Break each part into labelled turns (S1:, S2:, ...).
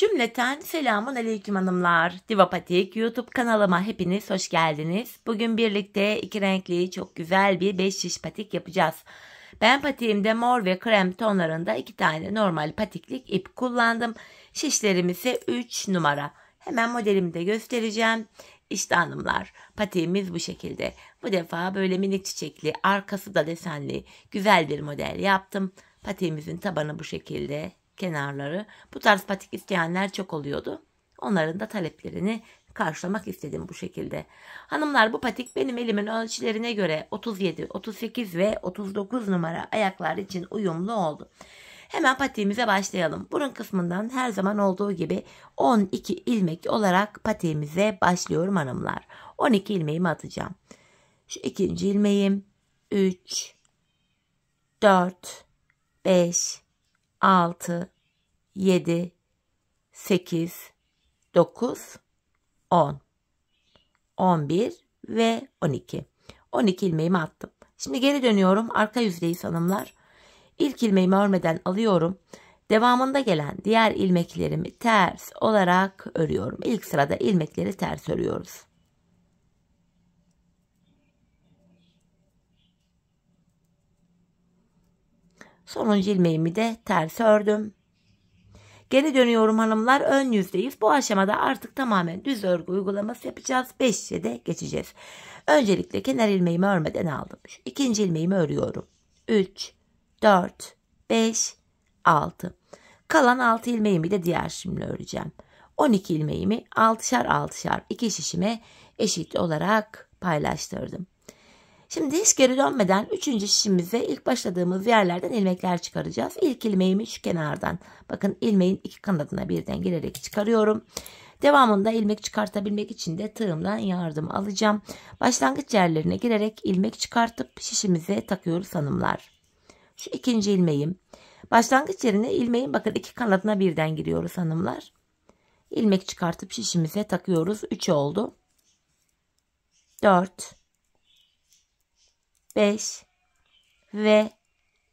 S1: Cümleten selamun aleyküm hanımlar. Diva Patik YouTube kanalıma hepiniz hoş geldiniz. Bugün birlikte iki renkli çok güzel bir 5 şiş patik yapacağız. Ben patiğimde mor ve krem tonlarında 2 tane normal patiklik ip kullandım. Şişlerim ise 3 numara. Hemen modelimi de göstereceğim. İşte hanımlar, patiğimiz bu şekilde. Bu defa böyle minik çiçekli, arkası da desenli güzel bir model yaptım. Patiğimizin tabanı bu şekilde. Kenarları. Bu tarz patik isteyenler çok oluyordu. Onların da taleplerini karşılamak istedim bu şekilde. Hanımlar, bu patik benim elimin ölçülerine göre 37, 38 ve 39 numara ayaklar için uyumlu oldu. Hemen patiğimize başlayalım. Burun kısmından her zaman olduğu gibi 12 ilmek olarak patiğimize başlıyorum hanımlar. 12 ilmeğimi atacağım. Şu ikinci ilmeğim 3, 4, 5, 6, 7, 8, 9, 10, 11 ve 12. 12 ilmeğimi attım. Şimdi geri dönüyorum. Arka yüzdeyiz hanımlar. İlk ilmeğimi örmeden alıyorum. Devamında gelen diğer ilmeklerimi ters olarak örüyorum. İlk sırada ilmekleri ters örüyoruz. Sonuncu ilmeğimi de ters ördüm. Geri dönüyorum hanımlar, ön yüzdeyiz. Bu aşamada artık tamamen düz örgü uygulaması yapacağız. 5 şişe de geçeceğiz. Öncelikle kenar ilmeğimi örmeden aldım. Şu ikinci ilmeğimi örüyorum. 3, 4, 5, 6. Kalan 6 ilmeğimi de diğer şimle öreceğim. 12 ilmeğimi 6'şar 6'şar 2 şişime eşit olarak paylaştırdım. Şimdi hiç geri dönmeden 3. şişimize ilk başladığımız yerlerden ilmekler çıkaracağız. İlk ilmeğimi şu kenardan, bakın ilmeğin iki kanadına birden girerek çıkarıyorum. Devamında ilmek çıkartabilmek için de tığımdan yardım alacağım. Başlangıç yerlerine girerek ilmek çıkartıp şişimize takıyoruz hanımlar. Şu ikinci ilmeğim. Başlangıç yerine ilmeğin bakın iki kanadına birden giriyoruz hanımlar. İlmek çıkartıp şişimize takıyoruz. 3 oldu. 4, 5 ve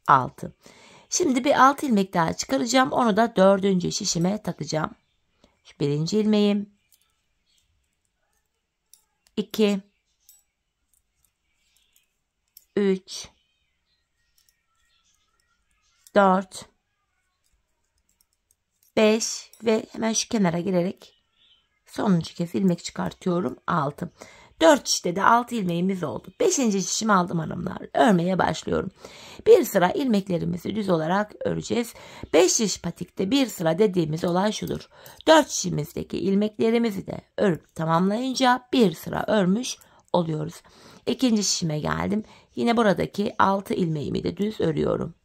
S1: 6. Şimdi bir 6 ilmek daha çıkaracağım. Onu da 4. şişime takacağım. Şu birinci ilmeğim. 2, 3, 4, 5 ve hemen şu kenara girerek sonuncu kez ilmek çıkartıyorum. 6. 4 şişte de 6 ilmeğimiz oldu. 5. şişimi aldım hanımlar. Örmeye başlıyorum. Bir sıra ilmeklerimizi düz olarak öreceğiz. 5 şiş patikte bir sıra dediğimiz olay şudur. 4 şişimizdeki ilmeklerimizi de örüp tamamlayınca bir sıra örmüş oluyoruz. 2. şişime geldim. Yine buradaki 6 ilmeğimi de düz örüyorum.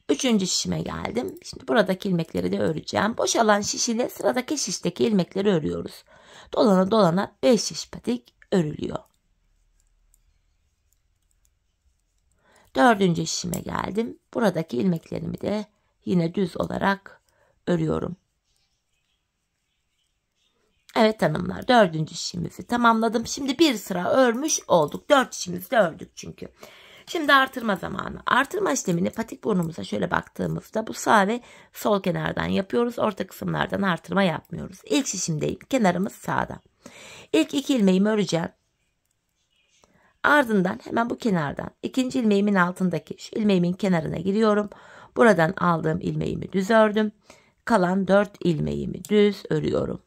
S1: 3. şişime geldim. Şimdi buradaki ilmekleri de öreceğim. Boşalan şiş ile sıradaki şişteki ilmekleri örüyoruz. Dolana dolana 5 şiş patik örülüyor. 4. şişime geldim. Buradaki ilmeklerimi de yine düz olarak örüyorum. Evet hanımlar, 4. şişimizi tamamladım. Şimdi bir sıra örmüş olduk. 4 şişimizi de ördük çünkü. Şimdi artırma zamanı. Artırma işlemini patik burnumuza şöyle baktığımızda bu sağ ve sol kenardan yapıyoruz. Orta kısımlardan artırma yapmıyoruz. İlk şişimdeyim. Kenarımız sağda. İlk 2 ilmeğimi öreceğim. Ardından hemen bu kenardan 2. ilmeğimin altındaki şu ilmeğimin kenarına giriyorum. Buradan aldığım ilmeğimi düz ördüm. Kalan 4 ilmeğimi düz örüyorum.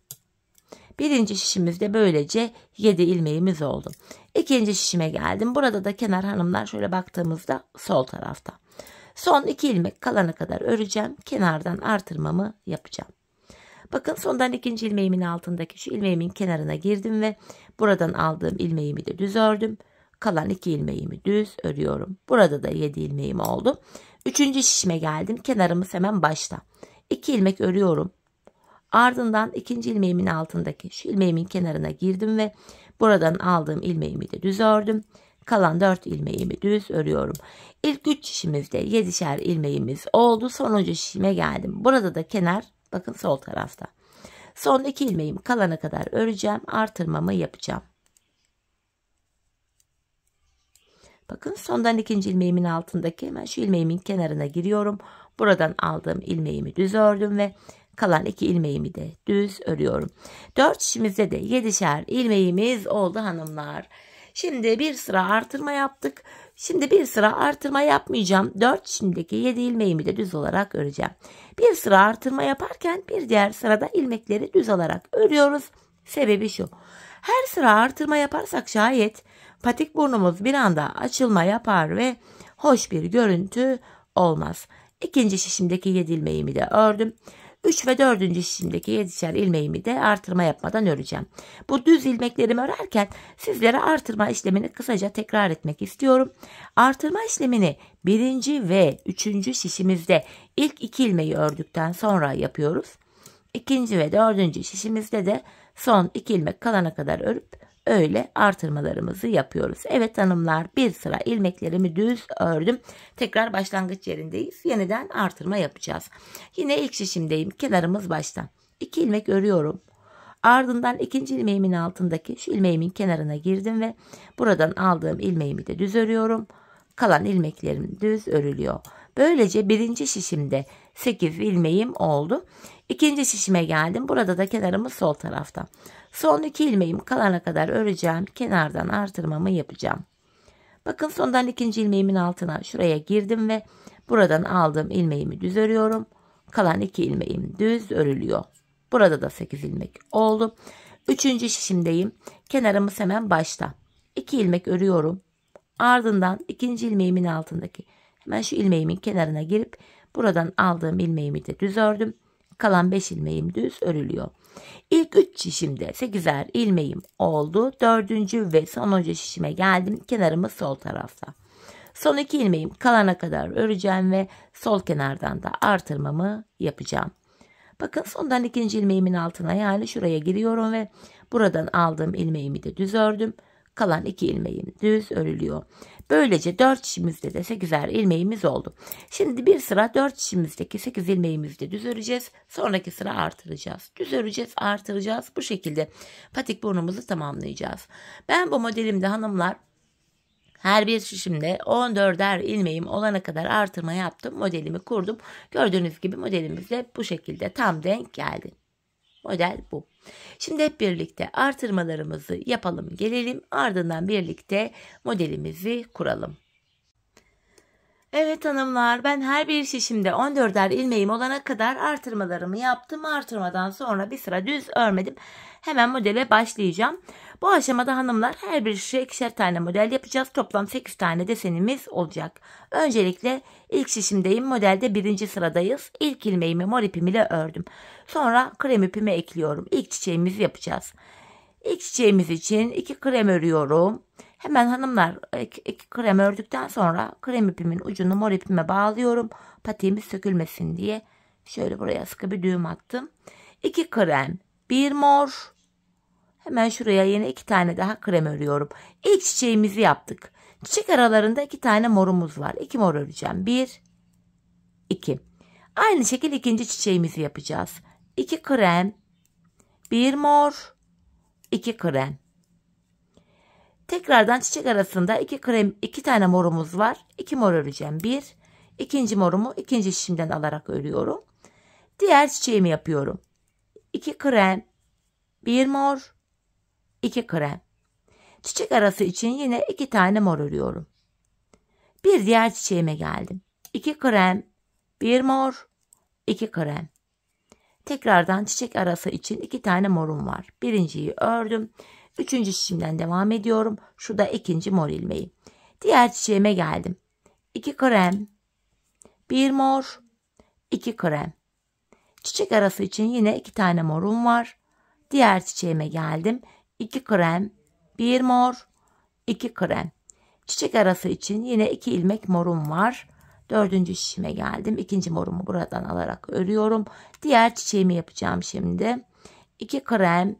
S1: 1. şişimizde böylece 7 ilmeğimiz oldu. 2. şişime geldim. Burada da kenar hanımlar şöyle baktığımızda sol tarafta. Son 2 ilmek kalana kadar öreceğim. Kenardan artırmamı yapacağım. Bakın sondan 2. ilmeğimin altındaki şu ilmeğimin kenarına girdim ve buradan aldığım ilmeğimi de düz ördüm. Kalan 2 ilmeğimi düz örüyorum. Burada da 7 ilmeğim oldu. 3. şişime geldim. Kenarımız hemen başta. 2 ilmek örüyorum. Ardından 2. ilmeğimin altındaki şu ilmeğimin kenarına girdim ve buradan aldığım ilmeğimi de düz ördüm. Kalan 4 ilmeğimi düz örüyorum. İlk 3 şişimizde 7'şer ilmeğimiz oldu. Sonuncu şişime geldim. Burada da kenar bakın sol tarafta. Son 2 ilmeğim kalana kadar öreceğim. Artırmamı yapacağım. Bakın sondan ikinci ilmeğimin altındaki hemen şu ilmeğimin kenarına giriyorum. Buradan aldığım ilmeğimi düz ördüm ve kalan 2 ilmeğimi de düz örüyorum. 4 şişimizde de 7'şer ilmeğimiz oldu hanımlar. Şimdi bir sıra artırma yaptık. Şimdi bir sıra artırma yapmayacağım. 4 şişimdeki 7 ilmeğimi de düz olarak öreceğim. Bir sıra artırma yaparken bir diğer sırada ilmekleri düz olarak örüyoruz. Sebebi şu. Her sıra artırma yaparsak şayet patik burnumuz bir anda açılma yapar ve hoş bir görüntü olmaz. İkinci şişimdeki 7 ilmeğimi de ördüm. 3 ve 4. şişimdeki 7'şer ilmeğimi de artırma yapmadan öreceğim. Bu düz ilmeklerimi örerken sizlere artırma işlemini kısaca tekrar etmek istiyorum. Artırma işlemini 1. ve 3. şişimizde ilk 2 ilmeği ördükten sonra yapıyoruz. 2. ve 4. şişimizde de son 2 ilmek kalana kadar örüp öyle artırmalarımızı yapıyoruz. Evet hanımlar, bir sıra ilmeklerimi düz ördüm. Tekrar başlangıç yerindeyiz. Yeniden artırma yapacağız. Yine ilk şişimdeyim. Kenarımız baştan. 2 ilmek örüyorum. Ardından ikinci ilmeğimin altındaki şu ilmeğimin kenarına girdim ve buradan aldığım ilmeğimi de düz örüyorum. Kalan ilmeklerim düz örülüyor. Böylece birinci şişimde 8 ilmeğim oldu. İkinci şişime geldim. Burada da kenarımız sol tarafta. Son 2 ilmeğim kalana kadar öreceğim. Kenardan artırmamı yapacağım. Bakın sondan ikinci ilmeğimin altına şuraya girdim ve buradan aldığım ilmeğimi düz örüyorum. Kalan 2 ilmeğim düz örülüyor. Burada da 8 ilmek oldu. Üçüncü şişimdeyim. Kenarımız hemen başta. 2 ilmek örüyorum. Ardından ikinci ilmeğimin altındaki hemen şu ilmeğimin kenarına girip buradan aldığım ilmeğimi de düz ördüm. Kalan 5 ilmeğim düz örülüyor. İlk 3 şişimde 8'er ilmeğim oldu. 4. ve sonuncu şişime geldim. Kenarımız sol tarafta. Son 2 ilmeğim kalana kadar öreceğim ve sol kenardan da artırmamı yapacağım. Bakın sondan ikinci ilmeğimin altına yani şuraya giriyorum ve buradan aldığım ilmeğimi de düz ördüm. Kalan 2 ilmeğim düz örülüyor. Böylece 4 şişimizde de 8'er ilmeğimiz oldu. Şimdi bir sıra 4 şişimizdeki 8 ilmeğimizi de düz öreceğiz. Sonraki sıra artıracağız. Düz öreceğiz, artıracağız. Bu şekilde patik burnumuzu tamamlayacağız. Ben bu modelimde hanımlar her bir şişimde 14'er ilmeğim olana kadar artırma yaptım. Modelimi kurdum. Gördüğünüz gibi modelimiz de bu şekilde tam denk geldi. Model bu. Şimdi hep birlikte artırmalarımızı yapalım gelelim. Ardından birlikte modelimizi kuralım. Evet hanımlar, ben her bir şişimde 14'er ilmeğim olana kadar artırmalarımı yaptım. Artırmadan sonra bir sıra düz örmedim. Hemen modele başlayacağım. Bu aşamada hanımlar her bir şişe 2'şer tane model yapacağız. Toplam 8 tane desenimiz olacak. Öncelikle ilk şişimdeyim. Modelde 1. sıradayız. İlk ilmeğimi mor ipim ile ördüm. Sonra krem ipimi ekliyorum. İlk çiçeğimizi yapacağız. İlk çiçeğimiz için 2 krem örüyorum. Hemen hanımlar 2 krem ördükten sonra krem ipimin ucunu mor ipime bağlıyorum. Patiğimiz sökülmesin diye. Şöyle buraya sıkı bir düğüm attım. 2 krem, 1 mor. Hemen şuraya yine 2 tane daha krem örüyorum. İlk çiçeğimizi yaptık. Çiçek aralarında 2 tane morumuz var. 2 mor öreceğim. 1, 2. Aynı şekilde ikinci çiçeğimizi yapacağız. 2 krem, 1 mor, 2 krem. Tekrardan çiçek arasında 2 tane morumuz var. 2 mor öreceğim. 1, ikinci morumu ikinci şişimden alarak örüyorum. Diğer çiçeğimi yapıyorum. 2 krem, 1 mor, 2 krem. Çiçek arası için yine 2 tane mor örüyorum. Bir diğer çiçeğime geldim. 2 krem, 1 mor, 2 krem. Tekrardan çiçek arası için 2 tane morum var. Birinciyi ördüm. 3. şişimden devam ediyorum. Şu da 2. mor ilmeği. Diğer çiçeğime geldim. 2 krem, 1 mor, 2 krem. Çiçek arası için yine 2 tane morum var. Diğer çiçeğime geldim. 2 krem, 1 mor, 2 krem. Çiçek arası için yine 2 ilmek morum var. 4. şişime geldim. 2. morumu buradan alarak örüyorum. Diğer çiçeğimi yapacağım şimdi. 2 krem,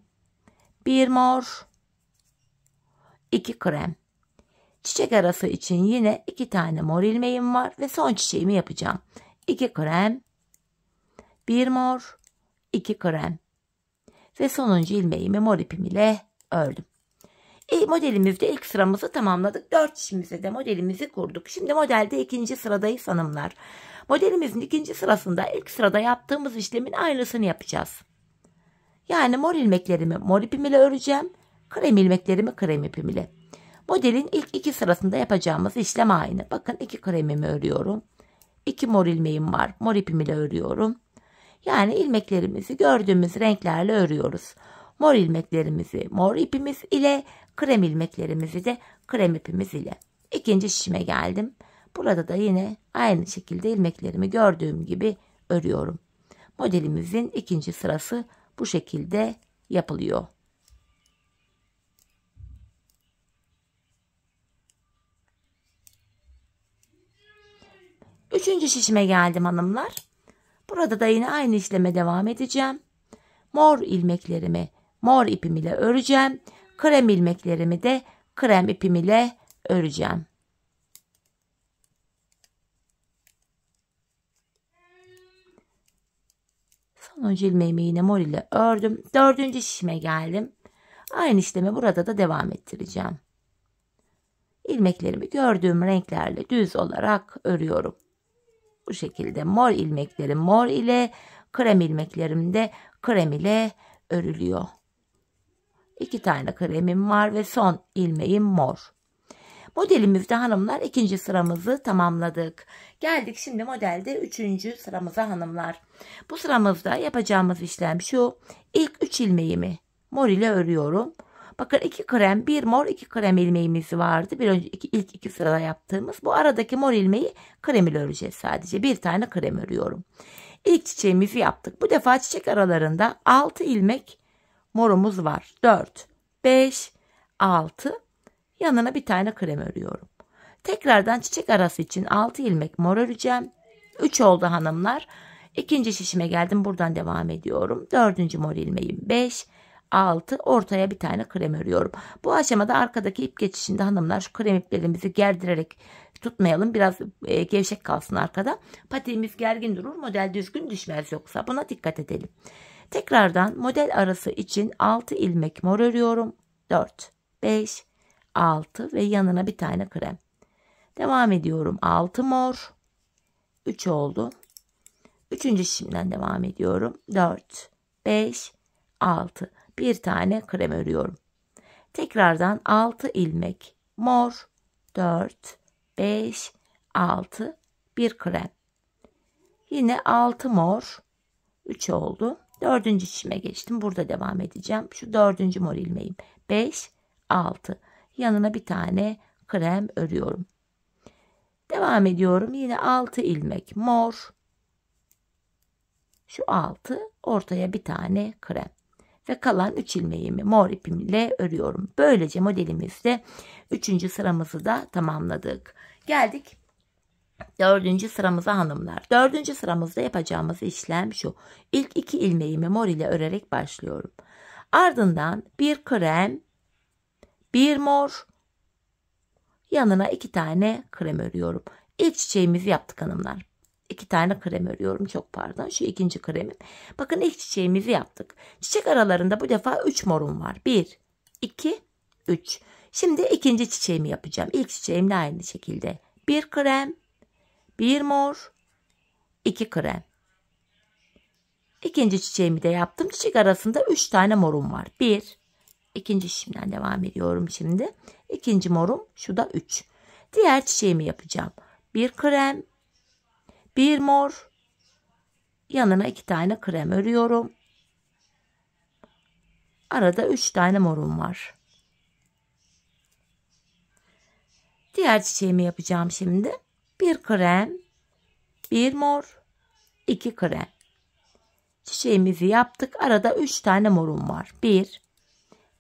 S1: 1 mor, 2 krem. Çiçek arası için yine 2 tane mor ilmeğim var ve son çiçeğimi yapacağım. 2 krem, 1 mor, 2 krem. Ve sonuncu ilmeğimi mor ipim ile ördüm. Modelimizde ilk sıramızı tamamladık. 4 şişimizde de modelimizi kurduk. Şimdi modelde ikinci sıradayız hanımlar. Modelimizin ikinci sırasında ilk sırada yaptığımız işlemin aynısını yapacağız. Yani mor ilmeklerimi mor ipim ile öreceğim. Krem ilmeklerimi krem ipim ile. Modelin ilk iki sırasında yapacağımız işlem aynı. Bakın 2 kremimi örüyorum. 2 mor ilmeğim var. Mor ipim ile örüyorum. Yani ilmeklerimizi gördüğümüz renklerle örüyoruz. Mor ilmeklerimizi mor ipimiz ile, krem ilmeklerimizi de krem ipimiz ile. İkinci şişime geldim. Burada da yine aynı şekilde ilmeklerimi gördüğüm gibi örüyorum. Modelimizin ikinci sırası bu şekilde yapılıyor. Üçüncü şişime geldim hanımlar. Burada da yine aynı işleme devam edeceğim. Mor ilmeklerimi mor ipim ile öreceğim. Krem ilmeklerimi de krem ipim ile öreceğim. Sonuncu ilmeğimi yine mor ile ördüm. Dördüncü şişime geldim. Aynı işlemi burada da devam ettireceğim. İlmeklerimi gördüğüm renklerle düz olarak örüyorum. Bu şekilde mor ilmeklerim mor ile, krem ilmeklerim de krem ile örülüyor. 2 tane kremim var ve son ilmeğim mor. Modelimizde hanımlar ikinci sıramızı tamamladık. Geldik şimdi modelde üçüncü sıramıza hanımlar. Bu sıramızda yapacağımız işlem şu. İlk 3 ilmeğimi mor ile örüyorum. Bakın 2 krem, 1 mor, 2 krem ilmeğimiz vardı. Bir önceki ilk 2 sırada yaptığımız. Bu aradaki mor ilmeği krem ile öreceğiz sadece. Bir tane krem örüyorum. İlk çiçeğimizi yaptık. Bu defa çiçek aralarında 6 ilmek morumuz var. 4, 5, 6. Yanına bir tane krem örüyorum. Tekrardan çiçek arası için 6 ilmek mor öreceğim. 3 oldu hanımlar. İkinci şişime geldim. Buradan devam ediyorum. Dördüncü mor ilmeğim 5, 6. Ortaya bir tane krem örüyorum. Bu aşamada arkadaki ip geçişinde hanımlar şu krem iplerimizi gerdirerek tutmayalım. Biraz gevşek kalsın arkada. Patiğimiz gergin durur. Model düzgün düşmez yoksa. Buna dikkat edelim. Tekrardan model arası için 6 ilmek mor örüyorum. 4, 5, 6 ve yanına bir tane krem. Devam ediyorum. 6 mor. 3 oldu. Üçüncü şişimden devam ediyorum. 4, 5, 6. Bir tane krem örüyorum. Tekrardan 6 ilmek mor. 4, 5, 6. Bir krem. Yine 6 mor. 3 oldu. Dördüncü şişime geçtim. Burada devam edeceğim. Şu dördüncü mor ilmeğim. 5, 6. Yanına bir tane krem örüyorum. Devam ediyorum. Yine 6 ilmek mor. Şu 6. Ortaya bir tane krem. Ve kalan 3 ilmeğimi mor ipimle örüyorum. Böylece modelimizde 3. sıramızı da tamamladık. Geldik 4. sıramıza hanımlar. 4. sıramızda yapacağımız işlem şu. İlk 2 ilmeğimi mor ile örerek başlıyorum. Ardından bir krem, bir mor, yanına 2 tane krem örüyorum. İlk çiçeğimizi yaptık hanımlar. 2 tane krem örüyorum. Çok pardon. Şu ikinci kremim. Bakın ilk çiçeğimizi yaptık. Çiçek aralarında bu defa 3 morum var. 1, 2, 3. Şimdi ikinci çiçeğimi yapacağım. İlk çiçeğimle aynı şekilde. Bir krem, bir mor, 2 krem. İkinci çiçeğimi de yaptım. Çiçek arasında 3 tane morum var. 1, ikinci şişimden devam ediyorum şimdi. İkinci morum, şu da 3. Diğer çiçeğimi yapacağım. Bir krem, bir mor, yanına 2 tane krem örüyorum. Arada 3 tane morum var. Diğer çiçeğimi yapacağım şimdi. Bir krem, bir mor, 2 krem. Çiçeğimizi yaptık. Arada 3 tane morum var. 1,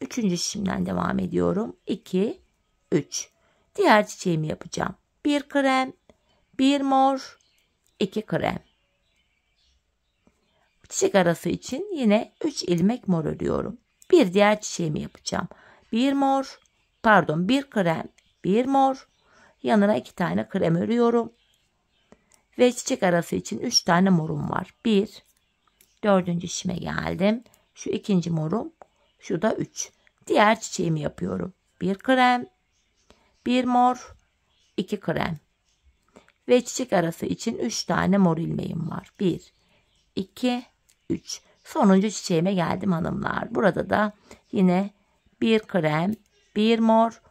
S1: üçüncü şişimden devam ediyorum. 2, 3. Diğer çiçeğimi yapacağım. Bir krem, bir mor, 2 krem. Çiçek arası için yine 3 ilmek mor örüyorum. Bir diğer çiçeğimi yapacağım. Bir krem, bir mor, yanına 2 tane krem örüyorum. Ve çiçek arası için 3 tane morum var. 1, dördüncü şişime geldim. Şu ikinci morum, şu da 3. Diğer çiçeğimi yapıyorum. bir krem, bir mor, 2 krem. Ve çiçek arası için 3 tane mor ilmeğim var. 1, 2, 3. Sonuncu çiçeğime geldim hanımlar. Burada da yine bir krem, bir mor,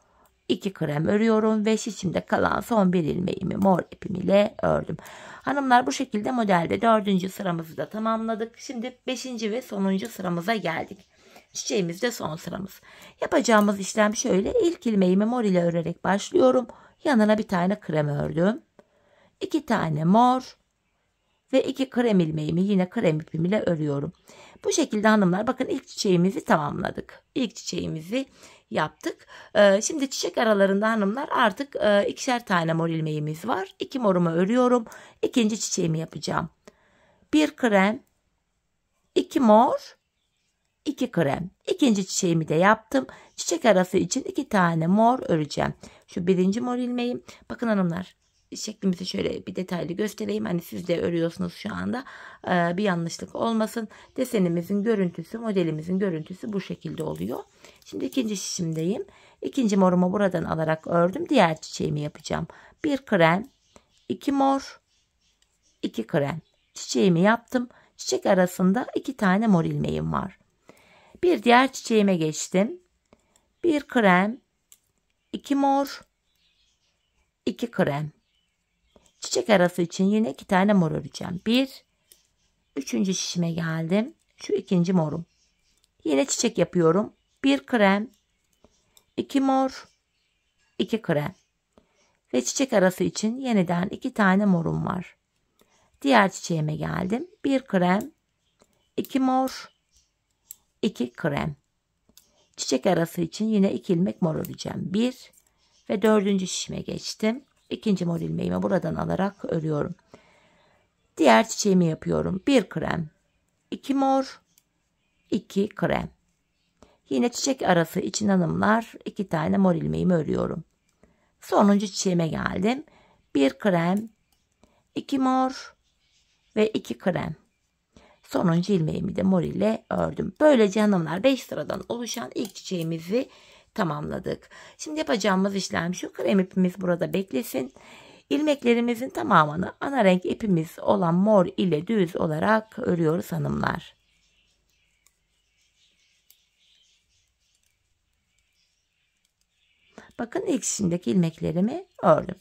S1: 2 krem örüyorum ve içimde kalan son bir ilmeğimi mor ipim ile ördüm. Hanımlar, bu şekilde modelde 4. sıramızı da tamamladık. Şimdi 5. ve sonuncu sıramıza geldik. Çiçeğimiz de son sıramız. Yapacağımız işlem şöyle. İlk ilmeğimi mor ile örerek başlıyorum. Yanına bir tane krem ördüm. 2 tane mor ve 2 krem ilmeğimi yine krem ipim ile örüyorum. Bu şekilde hanımlar, bakın ilk çiçeğimizi tamamladık. İlk çiçeğimizi yaptık. Şimdi çiçek aralarında hanımlar artık 2'şer tane mor ilmeğimiz var. 2 morumu örüyorum. İkinci çiçeğimi yapacağım. 1 krem, 2 mor, 2 krem. İkinci çiçeğimi de yaptım. Çiçek arası için 2 tane mor öreceğim. Şu birinci mor ilmeğim. Bakın hanımlar, şeklimizi şöyle bir detaylı göstereyim. Hani siz de örüyorsunuz şu anda. Bir yanlışlık olmasın. Desenimizin görüntüsü, modelimizin görüntüsü bu şekilde oluyor. Şimdi ikinci şişimdeyim. İkinci morumu buradan alarak ördüm. Diğer çiçeğimi yapacağım. 1 krem, 2 mor, 2 krem. Çiçeğimi yaptım. Çiçek arasında 2 tane mor ilmeğim var. Bir diğer çiçeğime geçtim. 1 krem, 2 mor, 2 krem. Çiçek arası için yine 2 tane mor öreceğim. 1, 3. şişime geldim. Şu ikinci morum. Yine çiçek yapıyorum. 1 krem, 2 mor, 2 krem. Ve çiçek arası için yeniden 2 tane morum var. Diğer çiçeğime geldim. 1 krem, 2 mor, 2 krem. Çiçek arası için yine 2 ilmek mor öreceğim. 1 ve 4. şişime geçtim. İkinci mor ilmeğimi buradan alarak örüyorum. Diğer çiçeğimi yapıyorum. 1 krem, 2 mor, 2 krem. Yine çiçek arası için hanımlar 2 tane mor ilmeğimi örüyorum. Sonuncu çiçeğime geldim. 1 krem, 2 mor ve 2 krem. Sonuncu ilmeğimi de mor ile ördüm. Böylece hanımlar 5 sıradan oluşan ilk çiçeğimizi tamamladık. Şimdi yapacağımız işlem şu. Krem ipimiz burada beklesin. İlmeklerimizin tamamını ana renk ipimiz olan mor ile düz olarak örüyoruz hanımlar. Bakın ilk şişimdeki ilmeklerimi ördüm.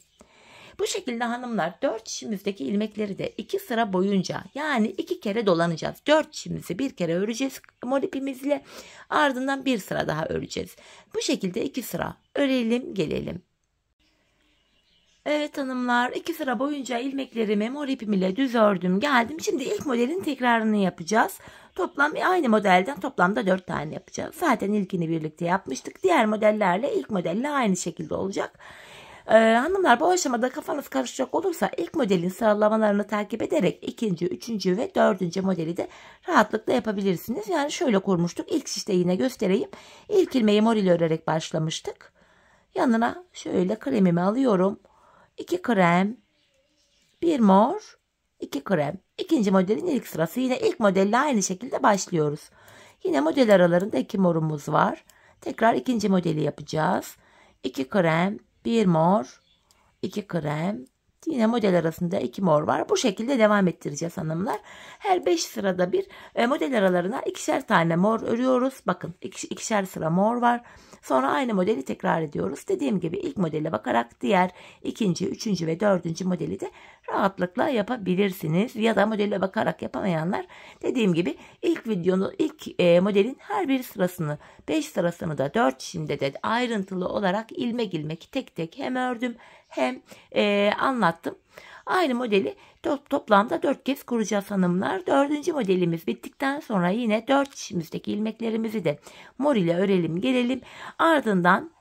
S1: Bu şekilde hanımlar 4 şişimizdeki ilmekleri de 2 sıra boyunca, yani 2 kere dolanacağız. 4 şişimizi bir kere öreceğiz mor ipimizle, ardından bir sıra daha öreceğiz. Bu şekilde 2 sıra örelim gelelim. Evet hanımlar, 2 sıra boyunca ilmeklerimi mor ipim ile düz ördüm geldim. Şimdi ilk modelin tekrarını yapacağız. Toplam aynı modelden toplamda 4 tane yapacağız. Zaten ilkini birlikte yapmıştık. Diğer modellerle ilk modelle aynı şekilde olacak. Hanımlar, bu aşamada kafanız karışacak olursa ilk modelin sıralamalarını takip ederek ikinci, üçüncü ve dördüncü modeli de rahatlıkla yapabilirsiniz. Yani şöyle kurmuştuk. İlk şişte yine göstereyim. İlk ilmeği mor ile örerek başlamıştık. Yanına şöyle kremimi alıyorum. 2 krem, 1 mor, 2 krem. İkinci modelin ilk sırası, yine ilk modelle aynı şekilde başlıyoruz. Yine model aralarında 2 morumuz var. Tekrar ikinci modeli yapacağız. 2 krem, 1 mor, 2 krem. Yine model arasında 2 mor var. Bu şekilde devam ettireceğiz hanımlar. Her 5 sırada bir model aralarına 2'şer tane mor örüyoruz. Bakın 2'şer sıra mor var. Sonra aynı modeli tekrar ediyoruz. Dediğim gibi ilk modele bakarak diğer ikinci, üçüncü ve dördüncü modeli de rahatlıkla yapabilirsiniz. Ya da modele bakarak yapamayanlar, dediğim gibi ilk modelin her bir sırasını, 5 sırasını da 4 şimdi de ayrıntılı olarak ilmek ilmek tek tek hem ördüm hem anlattım. Aynı modeli toplamda 4 kez kuracağız hanımlar. 4. modelimiz bittikten sonra yine 4 şişimizdeki ilmeklerimizi de mor ile örelim gelelim. Ardından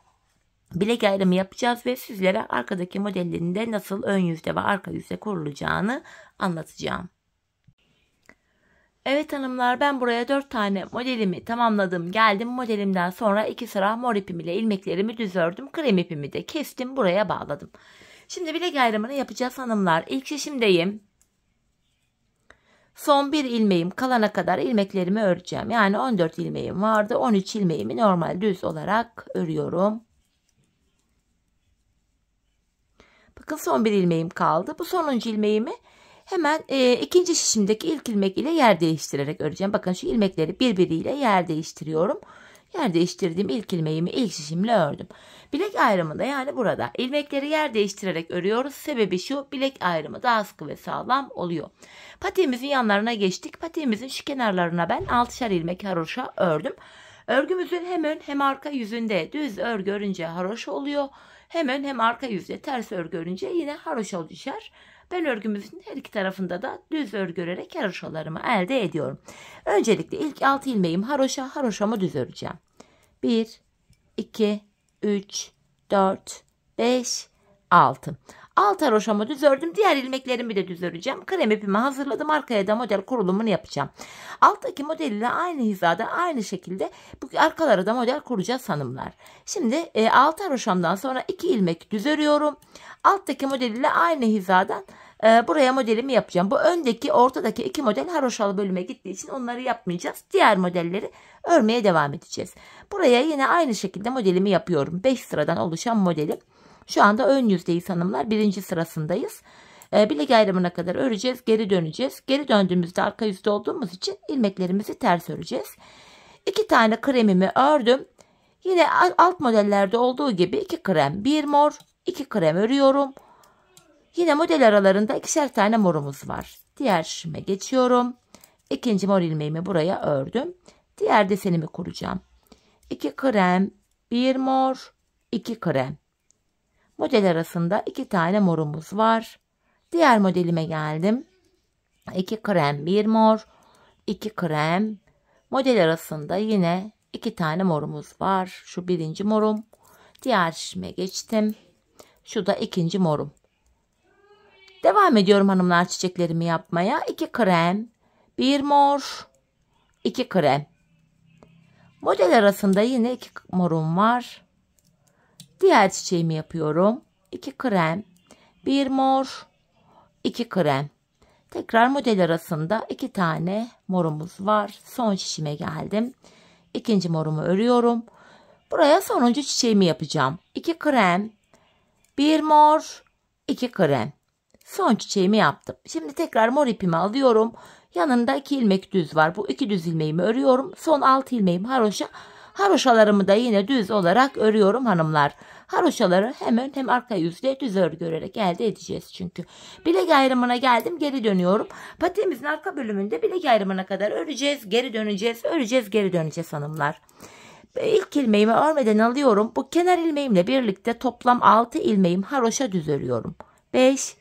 S1: bilek ayrımı yapacağız ve sizlere arkadaki modellerin de nasıl ön yüzde ve arka yüzde kurulacağını anlatacağım. Evet hanımlar, ben buraya 4 tane modelimi tamamladım geldim. Modelimden sonra 2 sıra mor ipim ile ilmeklerimi düz ördüm. Krem ipimi de kestim, buraya bağladım. Şimdi bilek ayrımını yapacağız hanımlar. İlk şişimdeyim. Son bir ilmeğim kalana kadar ilmeklerimi öreceğim. Yani 14 ilmeğim vardı. 13 ilmeğimi normal düz olarak örüyorum. Bakın son bir ilmeğim kaldı. Bu sonuncu ilmeğimi hemen ikinci şişimdeki ilk ilmek ile yer değiştirerek öreceğim. Bakın şu ilmekleri birbiriyle yer değiştiriyorum. Yer değiştirdiğim ilk ilmeğimi ilk şişimle ördüm. Bilek ayrımında yani burada ilmekleri yer değiştirerek örüyoruz. Sebebi şu, bilek ayrımı daha sıkı ve sağlam oluyor. Patiğimizin yanlarına geçtik. Patiğimizin şu kenarlarına ben 6'şer ilmek haroşa ördüm. Örgümüzün hem ön hem arka yüzünde düz örgü örünce haroşa oluyor. Hem ön hem arka yüzde ters örgü örünce yine haroşa düşer. Ben örgümüzün her iki tarafında da düz örgü örerek haroşalarımı elde ediyorum. Öncelikle ilk 6 ilmeğim haroşamı düz öreceğim. 1, 2, 3, 4, 5, 6. 6 haroşamı düz ördüm. Diğer ilmeklerimi de düz öreceğim. Krem ipimi hazırladım. Arkaya da model kurulumunu yapacağım. Alttaki model ile aynı hizada aynı şekilde bu arkalara da model kuracağız hanımlar. Şimdi 6 haroşamdan sonra 2 ilmek düz örüyorum. Alttaki model ile aynı hizadan buraya modelimi yapacağım. Bu öndeki ortadaki 2 model haroşalı bölüme gittiği için onları yapmayacağız. Diğer modelleri örmeye devam edeceğiz. Buraya yine aynı şekilde modelimi yapıyorum. 5 sıradan oluşan modelim. Şu anda ön yüzdeyiz hanımlar. 1. sırasındayız. Bilek ayrımına kadar öreceğiz. Geri döneceğiz. Geri döndüğümüzde arka yüzde olduğumuz için ilmeklerimizi ters öreceğiz. 2 tane kremimi ördüm. Yine alt modellerde olduğu gibi 2 krem, 1 mor, 2 krem örüyorum. Yine model aralarında 2'şer tane morumuz var. Diğer şişime geçiyorum. İkinci mor ilmeğimi buraya ördüm. Diğer desenimi kuracağım. 2 krem, 1 mor, 2 krem. Model arasında 2 tane morumuz var. Diğer modelime geldim. 2 krem, 1 mor, 2 krem. Model arasında yine 2 tane morumuz var. Şu birinci morum. Diğer şişime geçtim. Şu da ikinci morum. Devam ediyorum hanımlar çiçeklerimi yapmaya. 2 krem, 1 mor, 2 krem. Model arasında yine 2 morum var. Diğer çiçeğimi yapıyorum. 2 krem, 1 mor, 2 krem. Tekrar model arasında 2 tane morumuz var. Son şişime geldim. İkinci morumu örüyorum. Buraya sonuncu çiçeğimi yapacağım. 2 krem, 1 mor, 2 krem. Son çiçeğimi yaptım. Şimdi tekrar mor ipimi alıyorum. Yanında 2 ilmek düz var. Bu 2 düz ilmeğimi örüyorum. Son 6 ilmeğim haroşa. Haroşalarımı da yine düz olarak örüyorum hanımlar. Haroşaları hem ön hem arka yüzde düz örgü örerek elde edeceğiz çünkü. Bilek ayrımına geldim, geri dönüyorum. Patiğimizin arka bölümünde bilek ayrımına kadar öreceğiz, geri döneceğiz, öreceğiz, geri döneceğiz hanımlar. İlk ilmeğimi örmeden alıyorum. Bu kenar ilmeğimle birlikte toplam 6 ilmeğim haroşa düz örüyorum. 5,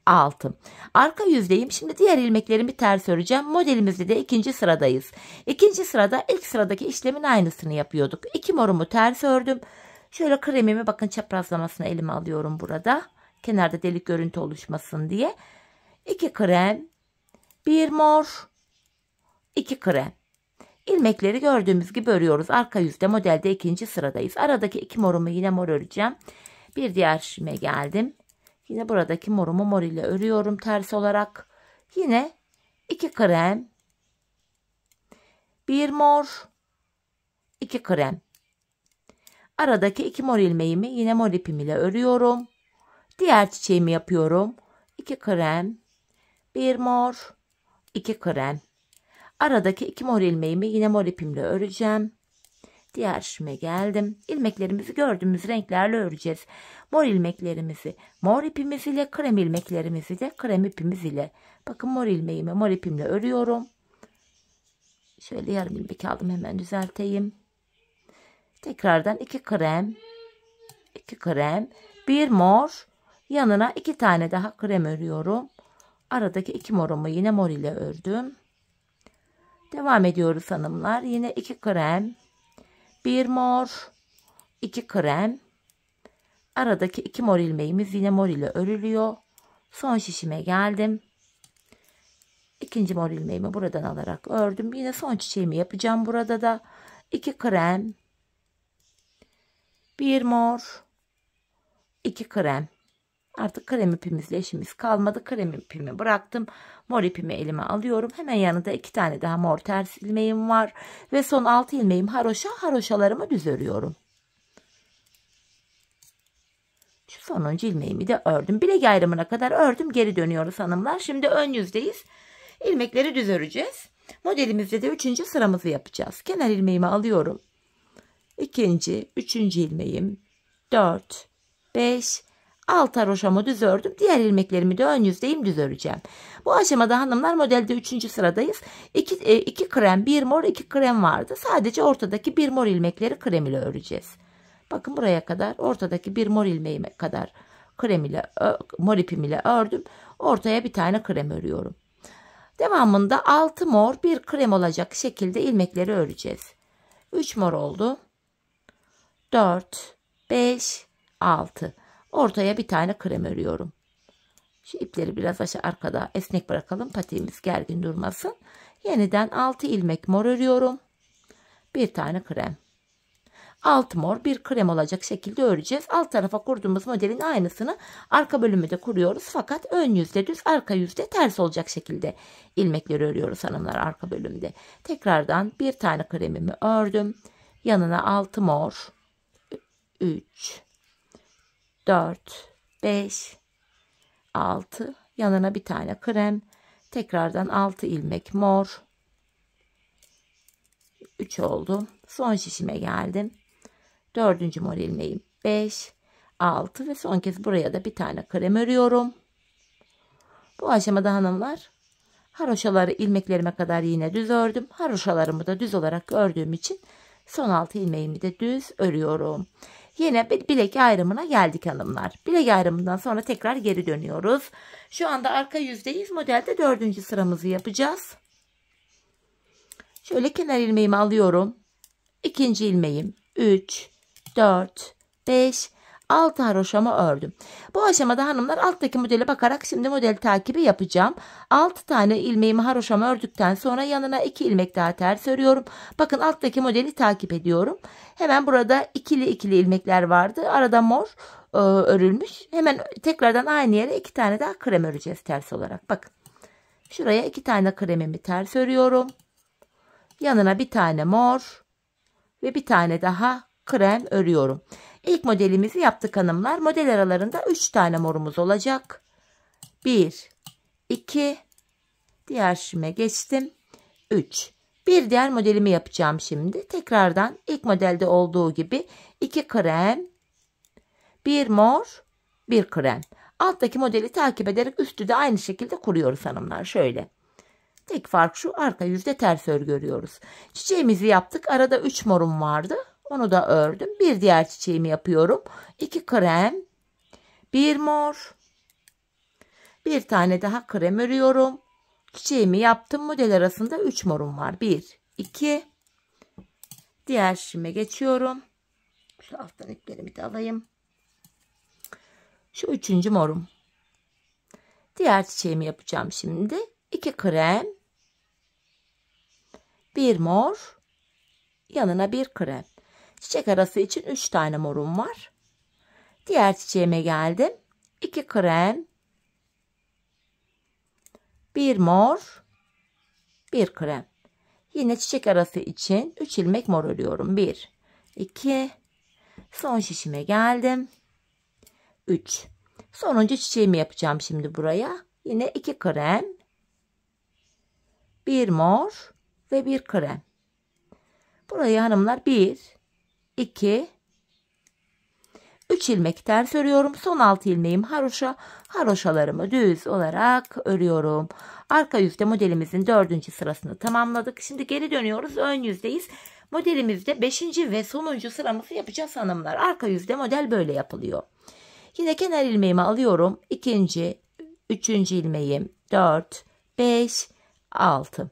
S1: 6. Arka yüzdeyim. Şimdi diğer ilmeklerimi ters öreceğim. Modelimizde de 2. sıradayız. 2. sırada ilk sıradaki işlemin aynısını yapıyorduk. 2 morumu ters ördüm. Şöyle kremimi bakın çaprazlamasına elime alıyorum burada. Kenarda delik görüntü oluşmasın diye. 2 krem, 1 mor, 2 krem. İlmekleri gördüğümüz gibi örüyoruz. Arka yüzde modelde 2. sıradayız. Aradaki 2 morumu yine mor öreceğim. Bir diğer şişime geldim. Yine buradaki morumu mor ile örüyorum ters olarak. Yine 2 krem, 1 mor, 2 krem. Aradaki 2 mor ilmeğimi yine mor ipim ile örüyorum. Diğer çiçeğimi yapıyorum. 2 krem, 1 mor, 2 krem. Aradaki 2 mor ilmeğimi yine mor ipimle öreceğim. Diğer şişime geldim. İlmeklerimizi gördüğümüz renklerle öreceğiz. Mor ilmeklerimizi mor ipimiz ile, krem ilmeklerimizi de krem ipimiz ile. Bakın mor ilmeğimi mor ipimle örüyorum. Şöyle yarım ilmek aldım, hemen düzelteyim. Tekrardan 2 krem, 2 krem, 1 mor, yanına 2 tane daha krem örüyorum. Aradaki 2 morumu yine mor ile ördüm. Devam ediyoruz hanımlar. Yine 2 krem, 1 mor, 2 krem. Aradaki 2 mor ilmeğimiz yine mor ile örülüyor. Son şişime geldim. İkinci mor ilmeğimi buradan alarak ördüm. Yine son çiçeğimi yapacağım. Burada da 2 krem, 1 mor, 2 krem. Artık krem ipimizle işimiz kalmadı. Krem ipimi bıraktım. Mor ipimi elime alıyorum. Hemen yanında 2 tane daha mor ters ilmeğim var. Ve son 6 ilmeğim haroşa. Haroşalarımı düz örüyorum. Şu sonuncu ilmeğimi de ördüm. Bilek ayrımına kadar ördüm. Geri dönüyoruz hanımlar. Şimdi ön yüzdeyiz. İlmekleri düz öreceğiz. Modelimizde de 3. sıramızı yapacağız. Kenar ilmeğimi alıyorum. 2. 3. ilmeğim. 4, 5, 6 haroşamı düz ördüm. Diğer ilmeklerimi de ön yüzdeyim, düz öreceğim. Bu aşamada hanımlar modelde 3. sıradayız. 2 krem, 1 mor, 2 krem vardı. Sadece ortadaki 1 mor ilmekleri krem ile öreceğiz. Bakın buraya kadar ortadaki 1 mor ilmeğime kadar krem ile, mor ipim ile ördüm. Ortaya bir tane krem örüyorum. Devamında 6 mor, 1 krem olacak şekilde ilmekleri öreceğiz. 3 mor oldu. 4, 5, 6. Ortaya bir tane krem örüyorum. Şu ipleri biraz aşağı arkada esnek bırakalım. Patiğimiz gergin durmasın. Yeniden 6 ilmek mor örüyorum. Bir tane krem. 6 mor, 1 krem olacak şekilde öreceğiz. Alt tarafa kurduğumuz modelin aynısını arka bölümü de kuruyoruz. Fakat ön yüzde düz, arka yüzde ters olacak şekilde ilmekleri örüyoruz hanımlar arka bölümde. Tekrardan bir tane kremimi ördüm. Yanına 6 mor, 3, 4, 5, 6, yanına bir tane krem, tekrardan 6 ilmek mor, 3 oldu. Son şişime geldim. 4. mor ilmeğim 5, 6 ve son kez buraya da bir tane krem örüyorum. Bu aşamada hanımlar haroşaları ilmeklerime kadar yine düz ördüm. Haroşalarımı da düz olarak ördüğüm için son 6 ilmeğimi de düz örüyorum. Yine bilek ayrımına geldik hanımlar. Bilek ayrımından sonra tekrar geri dönüyoruz. Şu anda arka yüzdeyiz. Modelde 4. sıramızı yapacağız. Şöyle kenar ilmeğimi alıyorum. 2. ilmeğim 3, 4, 5, 6 haroşamı ördüm. Bu aşamada hanımlar alttaki modele bakarak şimdi model takibi yapacağım. 6 tane ilmeğimi haroşamı ördükten sonra yanına 2 ilmek daha ters örüyorum. Bakın alttaki modeli takip ediyorum. Hemen burada ikili ilmekler vardı. Arada mor örülmüş. Hemen tekrardan aynı yere 2 tane daha krem öreceğiz ters olarak. Bakın. Şuraya 2 tane kremimi ters örüyorum. Yanına bir tane mor ve bir tane daha krem örüyorum. İlk modelimizi yaptık hanımlar. Model aralarında 3 tane morumuz olacak. 1, 2, diğer şişime geçtim. 3. Bir diğer modelimi yapacağım şimdi. Tekrardan ilk modelde olduğu gibi 2 krem, 1 mor, 1 krem. Alttaki modeli takip ederek üstü de aynı şekilde kuruyoruz hanımlar. Şöyle. Tek fark şu, arka yüzde ters örgü örüyoruz. Çiçeğimizi yaptık. Arada 3 morum vardı. Onu da ördüm. Bir diğer çiçeğimi yapıyorum. 2 krem, 1 mor, bir tane daha krem örüyorum. Çiçeğimi yaptım. Model arasında 3 morum var. 1, 2. Diğer şişime geçiyorum. Şu alttan iplerimi de alayım. Şu 3. morum. Diğer çiçeğimi yapacağım şimdi. 2 krem, 1 mor, yanına 1 krem. Çiçek arası için 3 tane morum var. Diğer çiçeğime geldim. 2 krem, 1 mor, 1 krem. Yine çiçek arası için 3 ilmek mor örüyorum. 1, 2, son şişime geldim. 3. Sonuncu çiçeğimi yapacağım şimdi buraya. Yine 2 krem, 1 mor ve 1 krem. Buraya hanımlar 1, 2, 3 ilmek ters örüyorum. Son 6 ilmeğim haroşa. Haroşalarımı düz olarak örüyorum. Arka yüzde modelimizin 4. sırasını tamamladık. Şimdi geri dönüyoruz. Ön yüzdeyiz. Modelimizde 5. ve sonuncu sıramızı yapacağız hanımlar. Arka yüzde model böyle yapılıyor. Yine kenar ilmeğimi alıyorum. 2. 3. ilmeğim 4, 5, 6.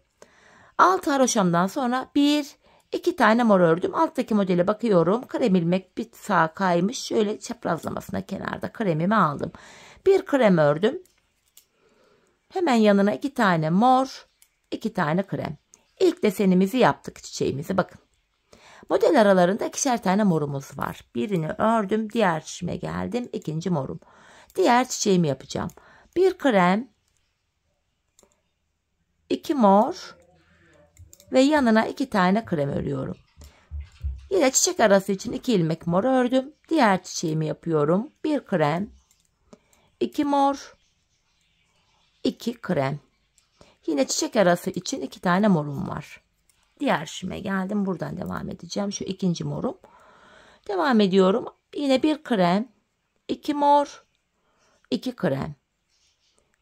S1: 6 haroşamdan sonra 1, 2 tane mor ördüm. Alttaki modele bakıyorum. Krem ilmek bir sağa kaymış. Şöyle çaprazlamasına kenarda kremimi aldım. Bir krem ördüm. Hemen yanına 2 tane mor, 2 tane krem. İlk desenimizi yaptık, çiçeğimizi bakın. Model aralarında 2'şer tane morumuz var. Birini ördüm. Diğer çiçeğime geldim. 2. morum. Diğer çiçeğimi yapacağım. 1 krem, 2 mor ve yanına 2 tane krem örüyorum. Yine çiçek arası için 2 ilmek mor ördüm. Diğer çiçeğimi yapıyorum. 1 krem, 2 mor, 2 krem. Yine çiçek arası için 2 tane morum var. Diğer şişime geldim. Buradan devam edeceğim. Şu ikinci morum. Devam ediyorum. Yine 1 krem, 2 mor, 2 krem.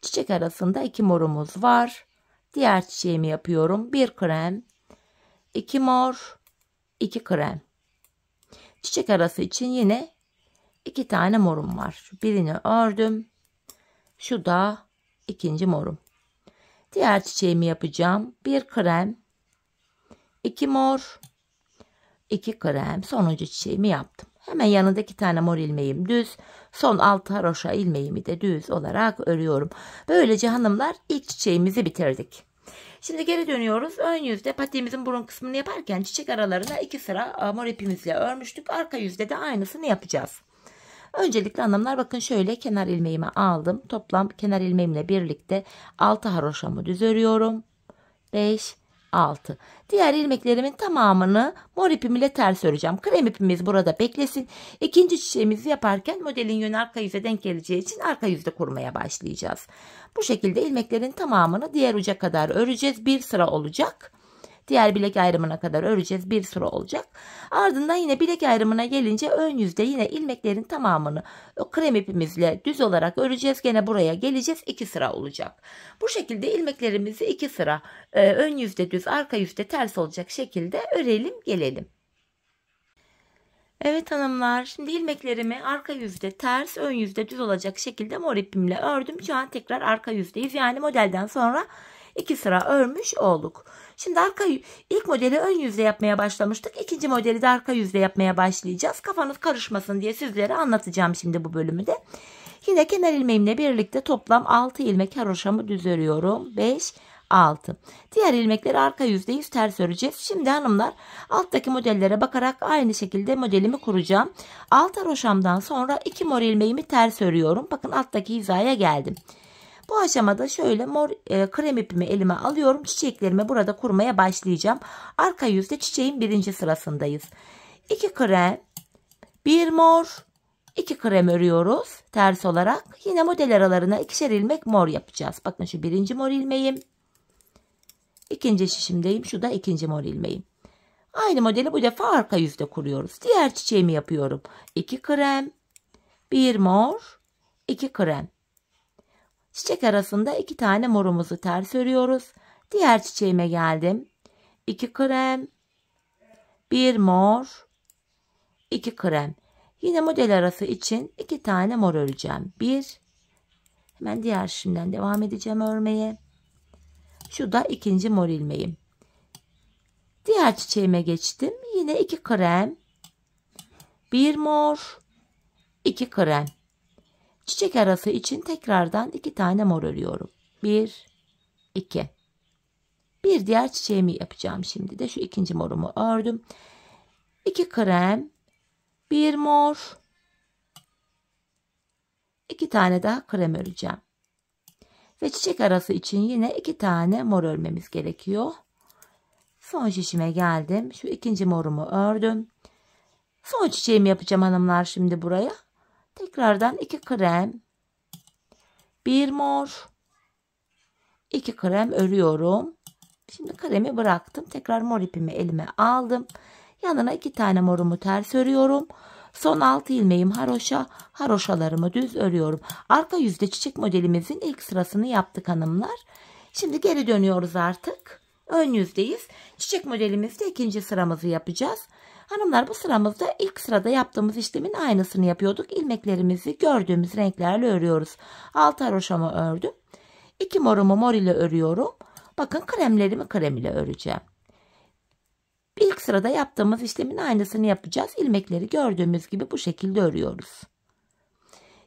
S1: Çiçek arasında 2 morumuz var. Diğer çiçeğimi yapıyorum. 1 krem, 2 mor, 2 krem. Çiçek arası için yine 2 tane morum var. Şu birini ördüm. Şu da ikinci morum. Diğer çiçeğimi yapacağım. 1 krem, 2 mor, 2 krem. Sonuncu çiçeğimi yaptım. Hemen yanında 2 tane mor ilmeğim düz. Son 6 haroşa ilmeğimi de düz olarak örüyorum. Böylece hanımlar ilk çiçeğimizi bitirdik. Şimdi geri dönüyoruz. Ön yüzde patiğimizin burun kısmını yaparken çiçek aralarına 2 sıra mor ipimizle örmüştük. Arka yüzde de aynısını yapacağız. Öncelikle hanımlar bakın şöyle kenar ilmeğimi aldım. Toplam kenar ilmeğimle birlikte 6 haroşamı düz örüyorum. 5, 6. Diğer ilmeklerimin tamamını mor ipim ile ters öreceğim. Krem ipimiz burada beklesin. İkinci çiçeğimizi yaparken modelin yönü arka yüze denk geleceği için arka yüzde kurmaya başlayacağız. Bu şekilde ilmeklerin tamamını diğer uca kadar öreceğiz. Bir sıra olacak. Diğer bilek ayrımına kadar öreceğiz. Bir sıra olacak. Ardından yine bilek ayrımına gelince ön yüzde yine ilmeklerin tamamını o krem ipimizle düz olarak öreceğiz. Gene buraya geleceğiz. 2 sıra olacak. Bu şekilde ilmeklerimizi 2 sıra ön yüzde düz, arka yüzde ters olacak şekilde örelim gelelim. Evet hanımlar, şimdi ilmeklerimi arka yüzde ters, ön yüzde düz olacak şekilde mor ipimle ördüm. Şu an tekrar arka yüzdeyiz. Yani modelden sonra 2 sıra örmüş olduk. Şimdi ilk modeli ön yüzde yapmaya başlamıştık. İkinci modeli de arka yüzde yapmaya başlayacağız. Kafanız karışmasın diye sizlere anlatacağım şimdi bu bölümü de. Yine kenar ilmeğimle birlikte toplam 6 ilmek haroşamı düz örüyorum. 5, 6. Diğer ilmekleri arka yüzdeyiz ters öreceğiz. Şimdi hanımlar alttaki modellere bakarak aynı şekilde modelimi kuracağım. Alt haroşamdan sonra 2 mor ilmeğimi ters örüyorum. Bakın alttaki hizaya geldim. Bu aşamada şöyle mor krem ipimi elime alıyorum. Çiçeklerimi burada kurmaya başlayacağım. Arka yüzde çiçeğin birinci sırasındayız. 2 krem, 1 mor, 2 krem örüyoruz ters olarak. Yine model aralarına 2'şer ilmek mor yapacağız. Bakın şu birinci mor ilmeğim. İkinci şişimdeyim. Şu da ikinci mor ilmeğim. Aynı modeli bu defa arka yüzde kuruyoruz. Diğer çiçeğimi yapıyorum. 2 krem, 1 mor, 2 krem. Çiçek arasında 2 tane morumuzu ters örüyoruz. Diğer çiçeğime geldim. 2 krem, 1 mor, 2 krem. Yine model arası için 2 tane mor öreceğim. Hemen diğer şişimden devam edeceğim örmeye. Şu da ikinci mor ilmeğim. Diğer çiçeğime geçtim. Yine 2 krem, 1 mor, 2 krem. Çiçek arası için tekrardan 2 tane mor örüyorum. 1, 2. Bir diğer çiçeğimi yapacağım şimdi de. Şu ikinci morumu ördüm. 2 krem, 1 mor, 2 tane daha krem öreceğim. Ve çiçek arası için yine 2 tane mor örmemiz gerekiyor. Son şişime geldim. Şu ikinci morumu ördüm. Son çiçeğimi yapacağım hanımlar şimdi buraya. Tekrardan 2 krem, 1 mor, 2 krem örüyorum. Şimdi kremi bıraktım. Tekrar mor ipimi elime aldım. Yanına 2 tane morumu ters örüyorum. Son 6 ilmeğim haroşa. Haroşalarımı düz örüyorum. Arka yüzde çiçek modelimizin ilk sırasını yaptık hanımlar. Şimdi geri dönüyoruz artık. Ön yüzdeyiz. Çiçek modelimizde ikinci sıramızı yapacağız. Hanımlar bu sıramızda ilk sırada yaptığımız işlemin aynısını yapıyorduk. İlmeklerimizi gördüğümüz renklerle örüyoruz. 6 haroşamı ördüm. 2 morumu mor ile örüyorum. Bakın kremlerimi krem ile öreceğim. İlk sırada yaptığımız işlemin aynısını yapacağız. İlmekleri gördüğümüz gibi bu şekilde örüyoruz.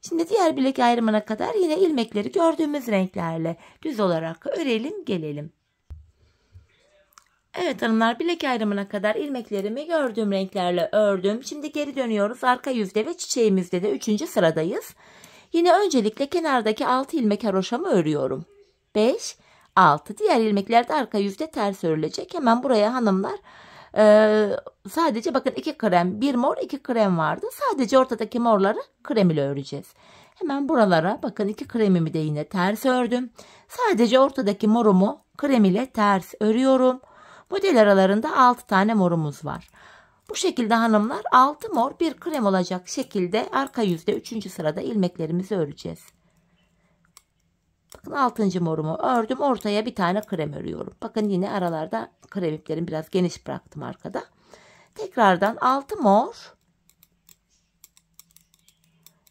S1: Şimdi diğer bilek ayrımına kadar yine ilmekleri gördüğümüz renklerle düz olarak örelim gelelim. Evet hanımlar, bilek ayrımına kadar ilmeklerimi gördüğüm renklerle ördüm. Şimdi geri dönüyoruz. Arka yüzde ve çiçeğimizde de 3. sıradayız. Yine öncelikle kenardaki 6 ilmek haroşamı örüyorum. 5, 6. Diğer ilmekler de arka yüzde ters örülecek. Hemen buraya hanımlar Sadece bakın 2 krem, 1 mor, 2 krem vardı. Sadece ortadaki morları krem ile öreceğiz. Hemen buralara bakın 2 kremimi de yine ters ördüm. Sadece ortadaki morumu krem ile ters örüyorum. Model aralarında 6 tane morumuz var. Bu şekilde hanımlar 6 mor 1 krem olacak şekilde arka yüzde 3. sırada ilmeklerimizi öreceğiz. Bakın 6. morumu ördüm. Ortaya bir tane krem örüyorum. Bakın yine aralarda krem iplerimi biraz geniş bıraktım arkada. Tekrardan 6 mor.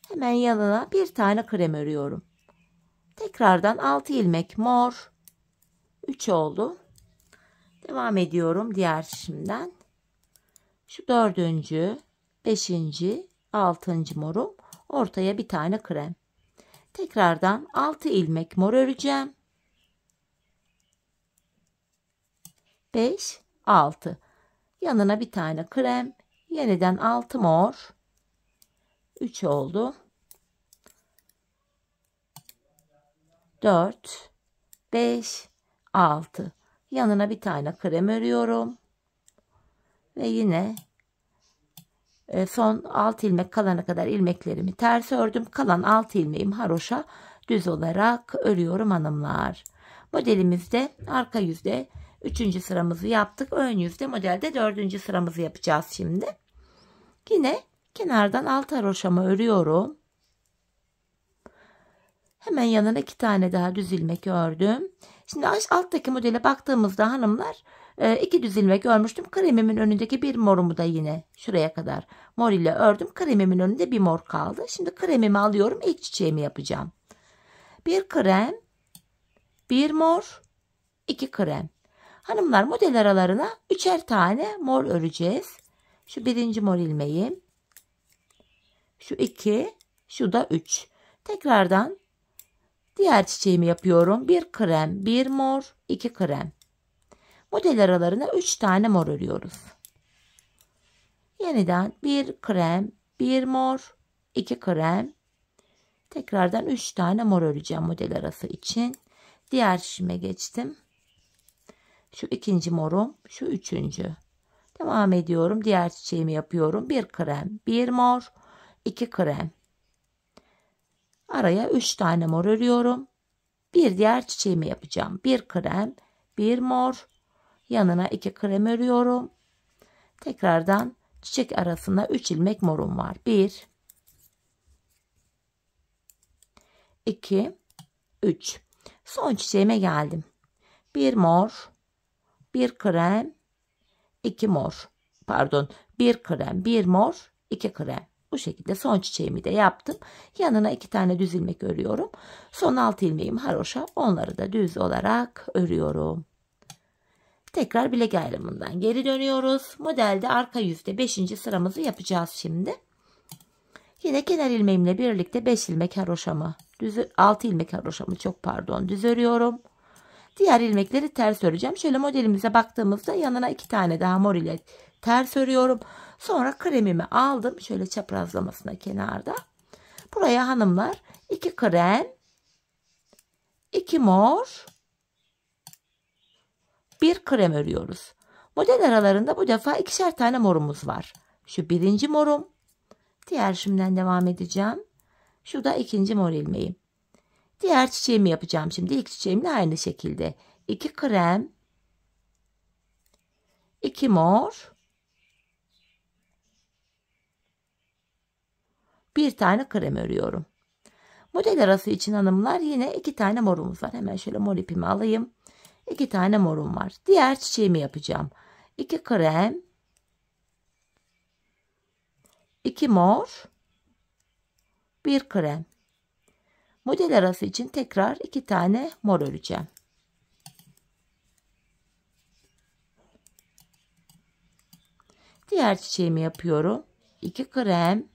S1: Hemen yanına bir tane krem örüyorum. Tekrardan 6 ilmek mor. 3 oldu. Devam ediyorum diğer şişimden. Şu 4. 5. 6. morum. Ortaya bir tane krem. Tekrardan 6 ilmek mor öreceğim. 5, 6. Yanına bir tane krem. Yeniden 6 mor. 3 oldu. 4, 5, 6. Yanına bir tane krem örüyorum. Ve yine son 6 ilmek kalana kadar ilmeklerimi ters ördüm. Kalan 6 ilmeğim haroşa düz olarak örüyorum hanımlar. Modelimizde arka yüzde 3. sıramızı yaptık. Ön yüzde modelde 4. sıramızı yapacağız şimdi. Yine kenardan 6 haroşamı örüyorum. Hemen yanına 2 tane daha düz ilmek ördüm. Şimdi alttaki modele baktığımızda hanımlar 2 düz ilmek örmüştüm. Kremimin önündeki bir morumu da yine şuraya kadar mor ile ördüm. Kremimin önünde bir mor kaldı. Şimdi kremimi alıyorum. İlk çiçeğimi yapacağım. Bir krem, bir mor, 2 krem. Hanımlar model aralarına 3'er tane mor öreceğiz. Şu 1. mor ilmeğim. Şu 2, şu da 3. Tekrardan diğer çiçeğimi yapıyorum. Bir krem, bir mor, 2 krem. Model aralarına 3 tane mor örüyoruz. Yeniden bir krem, bir mor, 2 krem. Tekrardan 3 tane mor öreceğim model arası için. Diğer şişime geçtim. Şu 2. morum, şu 3. Devam ediyorum. Diğer çiçeğimi yapıyorum. Bir krem, bir mor, 2 krem. Araya 3 tane mor örüyorum. Bir diğer çiçeğimi yapacağım. Bir krem, bir mor, yanına 2 krem örüyorum. Tekrardan çiçek arasına 3 ilmek morum var. 1, 2, 3. Son çiçeğime geldim. Bir mor, bir krem, 2 mor. Pardon, bir krem, bir mor, 2 krem. Bu şekilde son çiçeğimi de yaptım. Yanına 2 tane düz ilmek örüyorum. Son 6 ilmeğim haroşa. Onları da düz olarak örüyorum. Tekrar bilek ayrımından geri dönüyoruz. Modelde arka yüzde 5. sıramızı yapacağız şimdi. Yine kenar ilmeğimle birlikte 5 ilmek haroşamı, 6 ilmek haroşamı düz örüyorum. Diğer ilmekleri ters öreceğim. Şöyle modelimize baktığımızda yanına 2 tane daha mor ile ters örüyorum. Sonra kremimi aldım. Şöyle çaprazlamasına kenarda. Buraya hanımlar 2 krem, 2 mor, 1 krem örüyoruz. Model aralarında bu defa 2'şer tane morumuz var. Şu 1. morum. Diğer şimdiden devam edeceğim. Şu da 2. mor ilmeğim. Diğer çiçeğimi yapacağım şimdi. İlk çiçeğimle aynı şekilde. 2 krem, 2 mor, 1 tane krem örüyorum. Model arası için hanımlar yine 2 tane morumuz var. Hemen şöyle mor ipimi alayım. 2 tane morum var. Diğer çiçeğimi yapacağım. 2 krem, 2 mor, 1 krem. Model arası için tekrar 2 tane mor öreceğim. Diğer çiçeğimi yapıyorum. 2 krem,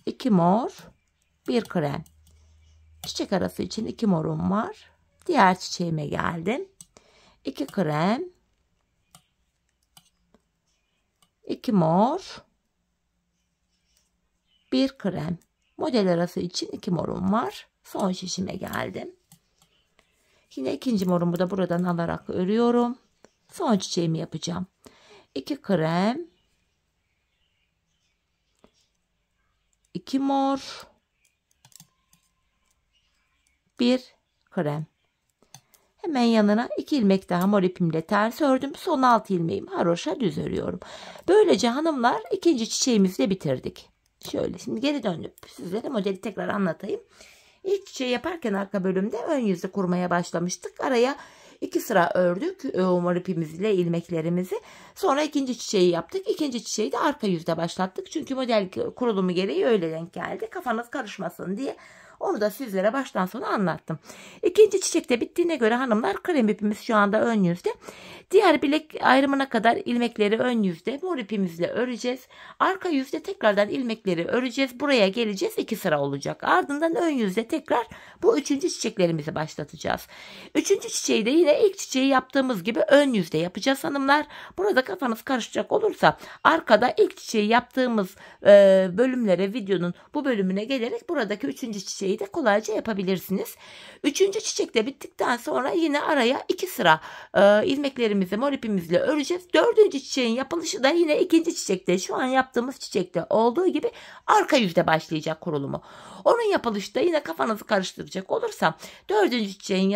S1: 2 mor, 1 krem. Çiçek arası için 2 morum var. Diğer çiçeğime geldim. 2 krem, 2 mor, 1 krem. Model arası için 2 morum var. Son şişime geldim. Yine ikinci morumu da buradan alarak örüyorum. Son çiçeğimi yapacağım. 2 krem, 2 mor, 1 krem. Hemen yanına 2 ilmek daha mor ipimle ters ördüm. Son 6 ilmeğimi haroşa düz örüyorum. Böylece hanımlar ikinci çiçeğimizi de bitirdik. Şöyle şimdi geri dönüp sizlere modeli tekrar anlatayım. İlk çiçeği yaparken arka bölümde ön yüzü kurmaya başlamıştık. Araya 2 sıra ördük mor ipimizle ilmeklerimizi. Sonra ikinci çiçeği yaptık. İkinci çiçeği de arka yüzde başlattık. Çünkü model kurulumu gereği öyle denk geldi. Kafanız karışmasın diye. Onu da sizlere baştan sona anlattım. İkinci çiçek de bittiğine göre hanımlar krem ipimiz şu anda ön yüzde. Diğer bilek ayrımına kadar ilmekleri ön yüzde mor ipimizle öreceğiz. Arka yüzde tekrardan ilmekleri öreceğiz. Buraya geleceğiz. 2 sıra olacak. Ardından ön yüzde tekrar bu üçüncü çiçeklerimizi başlatacağız. Üçüncü çiçeği de yine ilk çiçeği yaptığımız gibi ön yüzde yapacağız hanımlar. Burada kafanız karışacak olursa arkada ilk çiçeği yaptığımız bölümlere videonun bu bölümüne gelerek buradaki üçüncü çiçeği de kolayca yapabilirsiniz. Üçüncü çiçek de bittikten sonra yine araya 2 sıra ilmeklerimizi mor ipimizle öreceğiz. Dördüncü çiçeğin yapılışı da yine ikinci çiçekte şu an yaptığımız çiçekte olduğu gibi arka yüzde başlayacak kurulumu. Onun yapılışı da yine kafanızı karıştıracak olursa dördüncü çiçeğin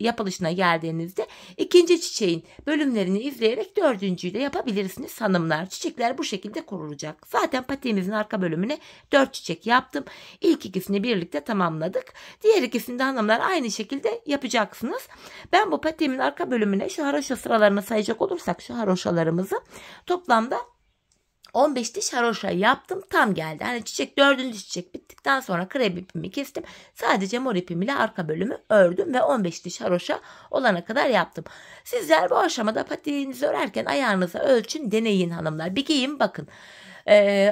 S1: yapılışına geldiğinizde ikinci çiçeğin bölümlerini izleyerek dördüncüyü de yapabilirsiniz hanımlar. Çiçekler bu şekilde kurulacak. Zaten patiğimizin arka bölümüne 4 çiçek yaptım. İlk ikisini birlikte tamamladık. Diğer ikisini de hanımlar aynı şekilde yapacaksınız. Ben bu patiğimin arka bölümüne şu haroşa sıralarını sayacak olursak şu haroşalarımızı toplamda 15 diş haroşa yaptım, tam geldi. Hani çiçek dördüncü çiçek bittikten sonra krem ipimi kestim. Sadece mor ipim ile arka bölümü ördüm ve 15 diş haroşa olana kadar yaptım. Sizler bu aşamada patiğinizi örerken ayağınıza ölçün, deneyin hanımlar. Bir giyin bakın.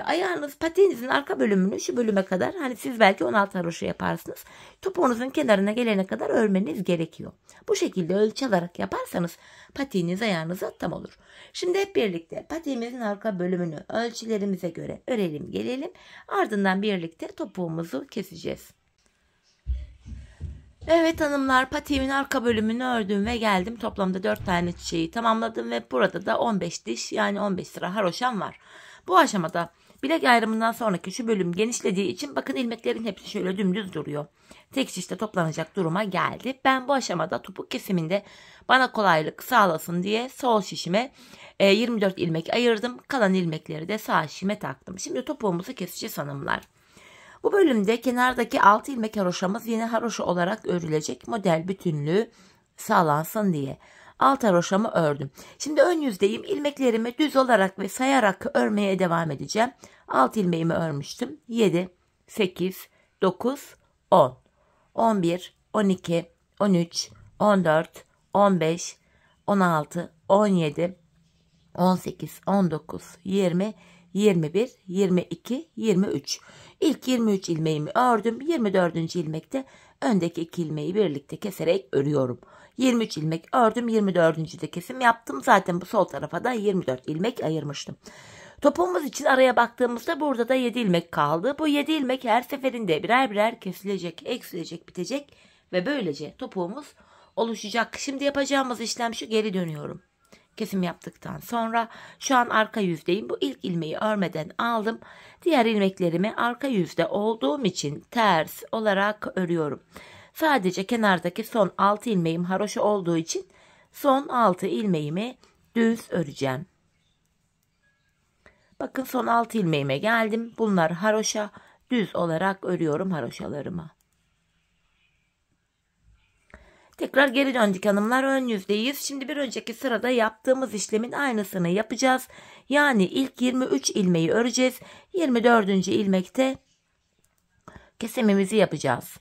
S1: Ayağınız patiğinizin arka bölümünü şu bölüme kadar, hani siz belki 16 haroşa yaparsınız. Topuğunuzun kenarına gelene kadar örmeniz gerekiyor. Bu şekilde ölçü alarak yaparsanız patiğiniz ayağınıza tam olur. Şimdi hep birlikte patiğimizin arka bölümünü ölçülerimize göre örelim gelelim. Ardından birlikte topuğumuzu keseceğiz. Evet hanımlar, patiğimin arka bölümünü ördüm ve geldim. Toplamda 4 tane çiçeği tamamladım ve burada da 15 diş yani 15 sıra haroşam var. Bu aşamada bilek ayrımından sonraki şu bölüm genişlediği için bakın ilmeklerin hepsi şöyle dümdüz duruyor. Tek şişte toplanacak duruma geldi. Ben bu aşamada topuk kesiminde bana kolaylık sağlasın diye sol şişime 24 ilmek ayırdım. Kalan ilmekleri de sağ şişime taktım. Şimdi topuğumuzu keseceğiz hanımlar. Bu bölümde kenardaki 6 ilmek haroşamız yine haroşa olarak örülecek. Model bütünlüğü sağlansın diye. Alt haroşamı ördüm. Şimdi ön yüzdeyim. İlmeklerimi düz olarak ve sayarak örmeye devam edeceğim. Alt ilmeğimi örmüştüm. 7, 8, 9, 10, 11, 12, 13, 14, 15, 16, 17, 18, 19, 20, 21, 22, 23. İlk 23 ilmeğimi ördüm. 24. ilmekte öndeki 2 ilmeği birlikte keserek örüyorum. 23 ilmek ördüm. 24. de kesim yaptım. Zaten bu sol tarafa da 24 ilmek ayırmıştım. Topuğumuz için araya baktığımızda burada da 7 ilmek kaldı. Bu 7 ilmek her seferinde birer birer kesilecek, eksilecek, bitecek ve böylece topuğumuz oluşacak. Şimdi yapacağımız işlem şu: geri dönüyorum. Kesim yaptıktan sonra şu an arka yüzdeyim. Bu ilk ilmeği örmeden aldım. Diğer ilmeklerimi arka yüzde olduğum için ters olarak örüyorum. Sadece kenardaki son 6 ilmeğim haroşa olduğu için son 6 ilmeğimi düz öreceğim. Bakın son 6 ilmeğime geldim. Bunlar haroşa, düz olarak örüyorum haroşalarımı. Tekrar geri döndük hanımlar, ön yüzdeyiz. Şimdi bir önceki sırada yaptığımız işlemin aynısını yapacağız. Yani ilk 23 ilmeği öreceğiz. 24. ilmekte kesimimizi yapacağız.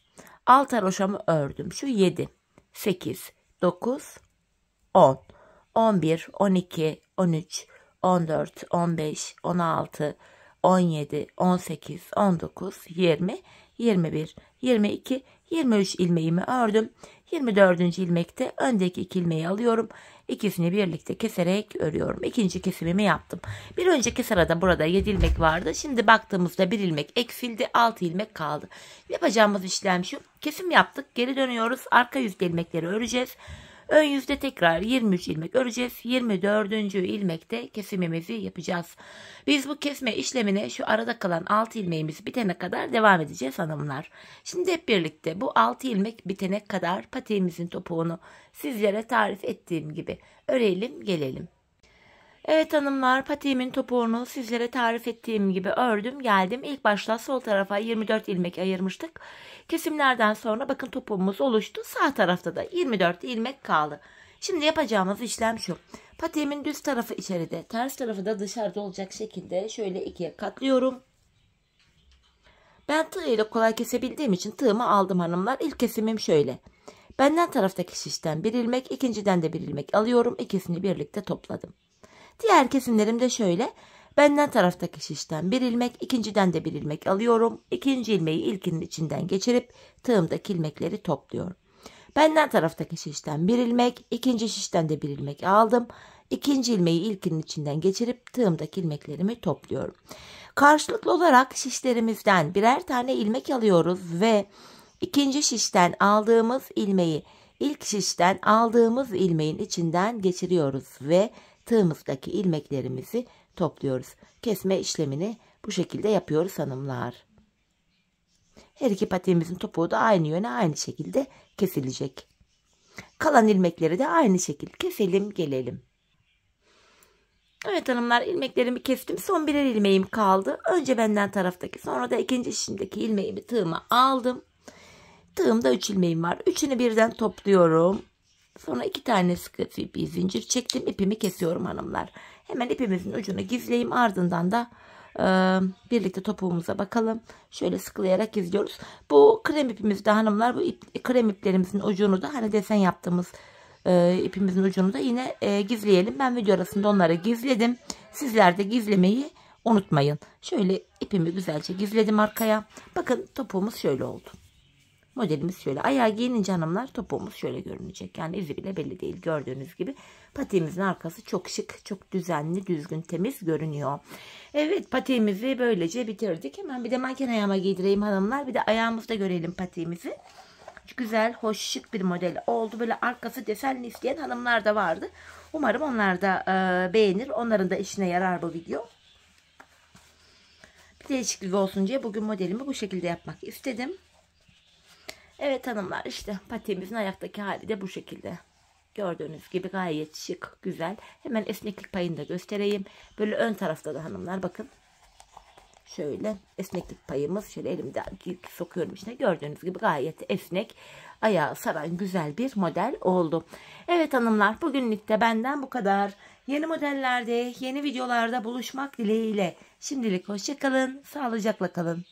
S1: Alt haroşamı ördüm. Şu 7, 8, 9, 10, 11, 12, 13, 14, 15, 16, 17, 18, 19, 20, 21, 22, 23 ilmeğimi ördüm. 24. ilmekte öndeki 2 ilmeği alıyorum. İkisini birlikte keserek örüyorum. İkinci kesimimi yaptım. Bir önceki sırada burada 7 ilmek vardı. Şimdi baktığımızda 1 ilmek eksildi. 6 ilmek kaldı. Yapacağımız işlem şu. Kesim yaptık. Geri dönüyoruz. Arka yüzde ilmekleri öreceğiz. Ön yüzde tekrar 23 ilmek öreceğiz. 24. ilmekte kesimimizi yapacağız. Biz bu kesme işlemine şu arada kalan 6 ilmeğimiz bitene kadar devam edeceğiz hanımlar. Şimdi hep birlikte bu 6 ilmek bitene kadar patiğimizin topuğunu sizlere tarif ettiğim gibi örelim gelelim. Evet hanımlar, patiğimin topuğunu sizlere tarif ettiğim gibi ördüm geldim. İlk başta sol tarafa 24 ilmek ayırmıştık. Kesimlerden sonra bakın topuğumuz oluştu. Sağ tarafta da 24 ilmek kaldı. Şimdi yapacağımız işlem şu. Patiğimin düz tarafı içeride, ters tarafı da dışarıda olacak şekilde şöyle ikiye katlıyorum. Ben tığ ile kolay kesebildiğim için tığımı aldım hanımlar. İlk kesimim şöyle. Benden taraftaki şişten bir ilmek, ikinciden de bir ilmek alıyorum. İkisini birlikte topladım. Diğer kesimlerim de şöyle. Benden taraftaki şişten bir ilmek, ikinciden de bir ilmek alıyorum. İkinci ilmeği ilkinin içinden geçirip tığımdaki ilmekleri topluyorum. Benden taraftaki şişten bir ilmek, ikinci şişten de bir ilmek aldım. İkinci ilmeği ilkinin içinden geçirip tığımdaki ilmeklerimi topluyorum. Karşılıklı olarak şişlerimizden birer tane ilmek alıyoruz ve ikinci şişten aldığımız ilmeği ilk şişten aldığımız ilmeğin içinden geçiriyoruz ve tığımızdaki ilmeklerimizi topluyoruz. Kesme işlemini bu şekilde yapıyoruz hanımlar. Her iki patiğimizin topuğu da aynı yöne aynı şekilde kesilecek. Kalan ilmekleri de aynı şekilde keselim gelelim. Evet hanımlar, ilmeklerimi kestim. Son birer ilmeğim kaldı. Önce benden taraftaki sonra da ikinci şişimdeki ilmeğimi tığıma aldım. Tığımda 3 ilmeğim var. Üçünü birden topluyorum. Sonra 2 tane sıkı bir zincir çektim. İpimi kesiyorum hanımlar. Hemen ipimizin ucunu gizleyeyim. Ardından da birlikte topuğumuza bakalım. Şöyle sıkılayarak gizliyoruz. Bu krem ipimizde hanımlar, bu krem iplerimizin ucunu da hani desen yaptığımız ipimizin ucunu da yine gizleyelim. Ben video arasında onları gizledim. Sizler de gizlemeyi unutmayın. Şöyle ipimi güzelce gizledim arkaya. Bakın topuğumuz şöyle oldu. Modelimiz şöyle. Ayağı giyinince hanımlar topuğumuz şöyle görünecek. Yani izi bile belli değil. Gördüğünüz gibi patiğimizin arkası çok şık, çok düzenli, düzgün, temiz görünüyor. Evet, patiğimizi böylece bitirdik. Hemen bir de manken ayağıma giydireyim hanımlar. Bir de ayağımızda görelim patiğimizi. Güzel, hoş, şık bir model oldu. Böyle arkası desenli isteyen hanımlar da vardı. Umarım onlar da beğenir. Onların da işine yarar bu video. Bir değişiklik olsun diye bugün modelimi bu şekilde yapmak istedim. Evet hanımlar, işte patiğimizin ayaktaki hali de bu şekilde. Gördüğünüz gibi gayet şık, güzel. Hemen esneklik payını da göstereyim. Böyle ön tarafta da hanımlar bakın. Şöyle esneklik payımız şöyle elimde sokuyorum içine. Gördüğünüz gibi gayet esnek, ayağı saran güzel bir model oldu. Evet hanımlar, bugünlük de benden bu kadar. Yeni modellerde, yeni videolarda buluşmak dileğiyle. Şimdilik hoşça kalın, sağlıcakla kalın.